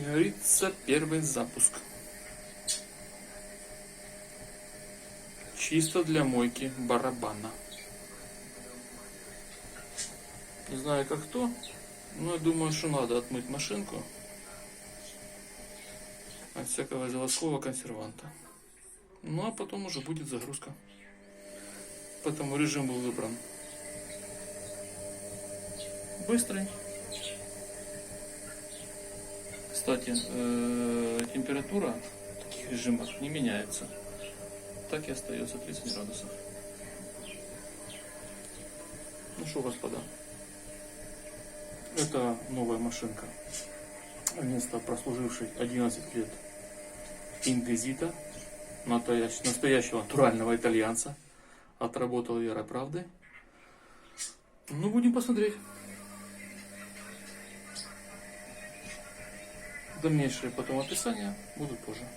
говорится, первый запуск. Чисто для мойки барабана. Не знаю как кто, но я думаю, что надо отмыть машинку от всякого заводского консерванта. Ну а потом уже будет загрузка. Поэтому режим был выбран быстрый. Кстати, температура в таких режимах не меняется. Так и остается 30 градусов. Ну что, господа, это новая машинка. Вместо прослужившей 11 лет Ингвизита, настоящего натурального итальянца, отработал верой правды. Ну, будем посмотреть. Дальнейшие потом описания будут позже.